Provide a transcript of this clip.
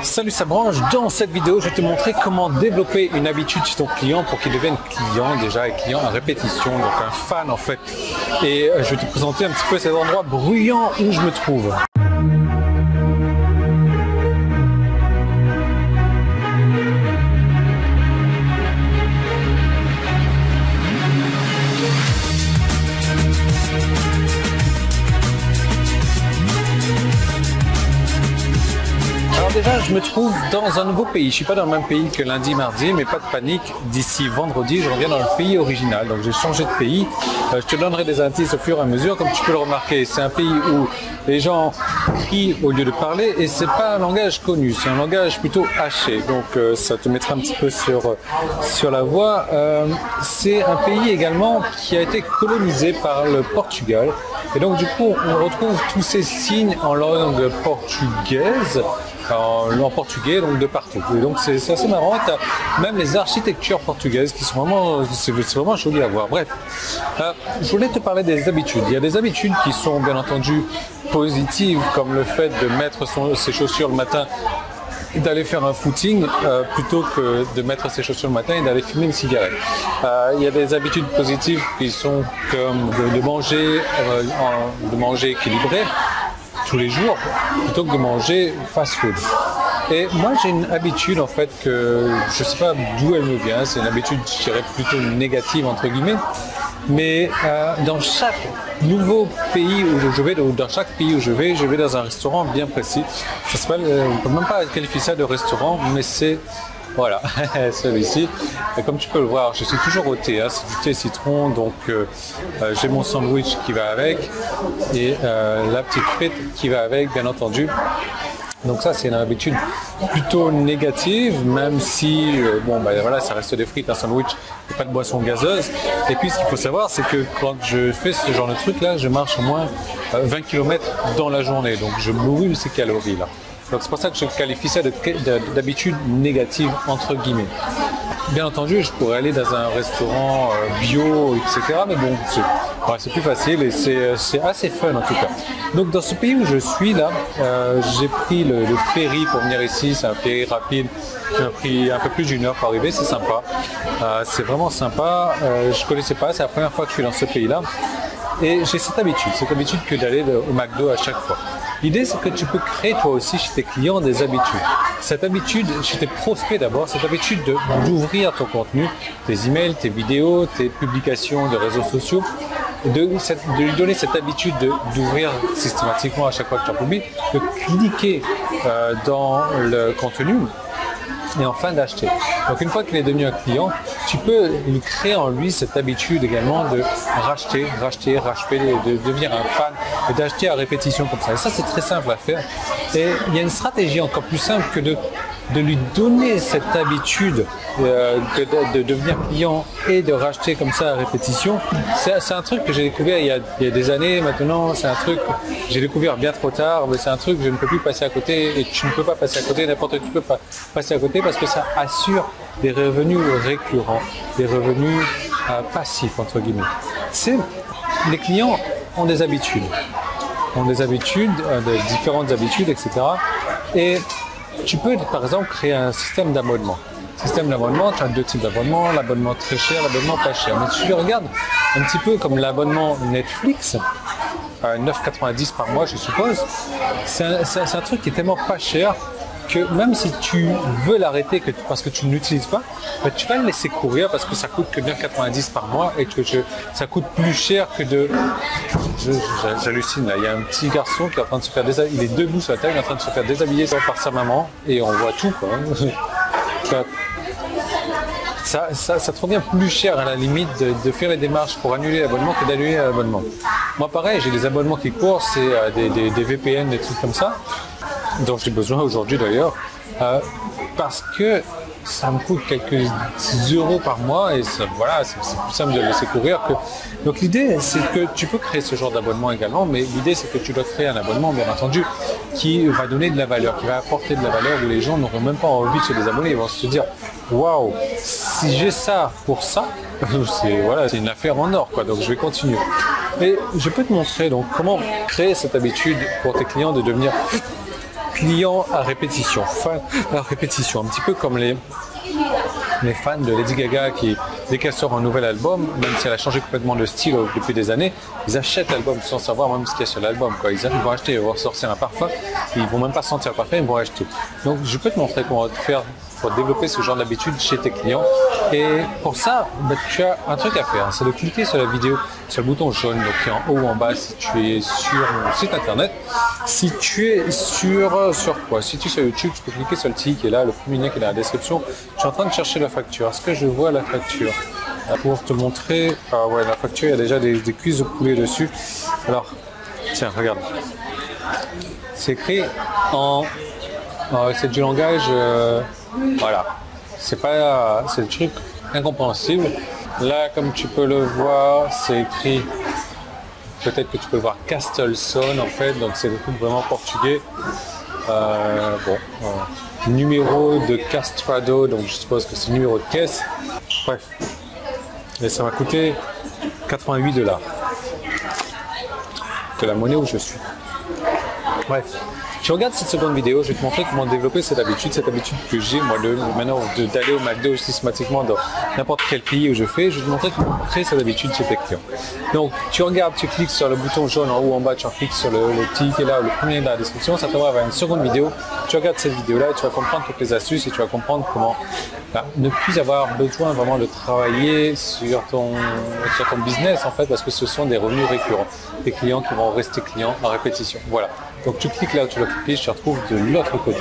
Salut, ça branche. Dans cette vidéo, je vais te montrer comment développer une habitude chez ton client pour qu'il devienne client déjà et client à répétition, donc un fan en fait. Et je vais te présenter un petit peu cet endroit bruyant où je me trouve. Déjà, je me trouve dans un nouveau pays. Je ne suis pas dans le même pays que lundi, mardi, mais pas de panique. D'ici vendredi, je reviens dans le pays original. Donc, j'ai changé de pays. Je te donnerai des indices au fur et à mesure. Comme tu peux le remarquer, c'est un pays où les gens crient au lieu de parler et c'est pas un langage connu. C'est un langage plutôt haché. Donc, ça te mettra un petit peu sur la voie. C'est un pays également qui a été colonisé par le Portugal. Et donc, du coup, on retrouve tous ces signes en langue portugaise. En portugais, donc de partout. Et donc c'est assez marrant. Même les architectures portugaises qui sont vraiment, c'est vraiment joli à voir. Bref, je voulais te parler des habitudes. Il y a des habitudes qui sont bien entendu positives, comme le fait de mettre ses chaussures le matin et d'aller faire un footing plutôt que de mettre ses chaussures le matin et d'aller fumer une cigarette. Il y a des habitudes positives qui sont comme de manger équilibré tous les jours plutôt que de manger fast-food. Et moi j'ai une habitude en fait que je sais pas d'où elle me vient, c'est une habitude je dirais plutôt négative entre guillemets, mais dans chaque nouveau pays où je vais, ou dans chaque pays où je vais dans un restaurant bien précis. Ça s'appelle, on ne peut même pas qualifier ça de restaurant, mais c'est voilà, celui-ci. Et comme tu peux le voir, je suis toujours au thé, hein, c'est du thé citron, donc j'ai mon sandwich qui va avec et la petite frite qui va avec, bien entendu. Donc ça, c'est une habitude plutôt négative, même si, voilà, ça reste des frites, un sandwich, et pas de boisson gazeuse. Et puis, ce qu'il faut savoir, c'est que quand je fais ce genre de truc-là, je marche au moins 20 km dans la journée, donc je brûle ces calories-là. Donc c'est pour ça que je qualifie ça d'habitude négative entre guillemets. Bien entendu, je pourrais aller dans un restaurant bio, etc. Mais bon, c'est plus facile et c'est assez fun en tout cas. Donc dans ce pays où je suis là, j'ai pris le ferry pour venir ici. C'est un ferry rapide qui m'a pris un peu plus d'1 heure pour arriver. C'est sympa. C'est vraiment sympa. Je ne connaissais pas, c'est la première fois que je suis dans ce pays-là. Et j'ai cette habitude que d'aller au McDo à chaque fois. L'idée, c'est que tu peux créer toi aussi chez tes clients des habitudes. Cette habitude, chez tes prospects d'abord, cette habitude d'ouvrir ton contenu, tes emails, tes vidéos, tes publications de réseaux sociaux, de lui donner cette habitude d'ouvrir systématiquement à chaque fois que tu en publies, de cliquer dans le contenu et enfin d'acheter. Donc une fois qu'il est devenu un client, tu peux lui créer en lui cette habitude également de racheter, de devenir un fan et d'acheter à répétition comme ça. Et ça, c'est très simple à faire. Et il y a une stratégie encore plus simple que de lui donner cette habitude de devenir client et de racheter comme ça à répétition. C'est un truc que j'ai découvert il y a des années maintenant. C'est un truc que j'ai découvert bien trop tard, mais c'est un truc que je ne peux plus passer à côté et tu ne peux pas passer à côté, n'importe qui peut pas passer à côté parce que ça assure des revenus récurrents, des revenus passifs entre guillemets. Les clients ont des habitudes, différentes habitudes, etc. Et tu peux par exemple créer un système d'abonnement. Tu as 2 types d'abonnements, l'abonnement très cher, l'abonnement pas cher. Mais si tu regardes un petit peu comme l'abonnement Netflix, 9,90 par mois je suppose, c'est un truc qui est tellement pas cher que même si tu veux l'arrêter parce que tu ne l'utilises pas, tu vas le laisser courir parce que ça coûte que 9,90 par mois et que ça coûte plus cher que j'hallucine là, il y a un petit garçon qui est en train de se faire déshabiller, il est debout sur la table, il est en train de se faire déshabiller par sa maman et on voit tout quoi. Ça te revient plus cher à la limite de faire les démarches pour annuler l'abonnement que d'annuler l'abonnement. Moi pareil, j'ai des abonnements qui courent, c'est des VPN, des trucs comme ça, dont j'ai besoin aujourd'hui d'ailleurs, parce que ça me coûte quelques euros par mois et voilà, c'est plus simple de laisser courir que. Donc l'idée c'est que tu peux créer ce genre d'abonnement également, mais l'idée c'est que tu dois créer un abonnement bien entendu qui va donner de la valeur, qui va apporter de la valeur où les gens n'auront même pas envie de se désabonner, ils vont se dire waouh, si j'ai ça pour ça, c'est une affaire en or quoi, donc je vais continuer. Et je peux te montrer donc comment créer cette habitude pour tes clients de devenir clients à répétition, fans à répétition, un petit peu comme les fans de Lady Gaga qui, dès qu'elle sort un nouvel album, même si elle a changé complètement de style depuis des années, ils achètent l'album sans savoir même ce qu'il y a sur l'album. Ils vont acheter, ils vont sortir un parfum, ils vont même pas sentir le parfum, ils vont acheter. Donc je peux te montrer comment faire pour développer ce genre d'habitude chez tes clients. Et pour ça, tu as un truc à faire, c'est de cliquer sur la vidéo, sur le bouton jaune, donc qui est en haut ou en bas si tu es sur mon site internet. Si tu es sur quoi? Si tu es sur YouTube, tu peux cliquer sur le petit qui est là, le premier lien qui est dans la description. Je suis en train de chercher la facture. Est-ce que je vois la facture? Pour te montrer, ah ouais, la facture, il y a déjà des cuisses de poulet dessus. Alors, tiens, regarde. C'est écrit en... c'est du langage... voilà. C'est le truc incompréhensible. Là, comme tu peux le voir, c'est écrit... Peut-être que tu peux le voir Castelson, en fait. Donc, c'est le truc vraiment portugais. Numéro de Castrado, donc je suppose que c'est numéro de caisse. Bref. Et ça m'a coûté 88 $. De la monnaie où je suis. Bref. Tu regardes cette seconde vidéo, je vais te montrer comment développer cette habitude que j'ai moi maintenant d'aller au McDo systématiquement dans n'importe quel pays où je fais. Je vais te montrer comment créer cette habitude chez tes clients. Donc tu regardes, tu cliques sur le bouton jaune en haut ou en bas, tu cliques sur le petit qui est là, le premier dans la description, ça t'envoie vers une seconde vidéo. Tu regardes cette vidéo-là et tu vas comprendre toutes les astuces et tu vas comprendre comment ne plus avoir besoin vraiment de travailler sur ton business en fait, parce que ce sont des revenus récurrents, des clients qui vont rester clients en répétition. Voilà. Donc tu cliques là où tu dois cliquer, je te retrouve de l'autre côté.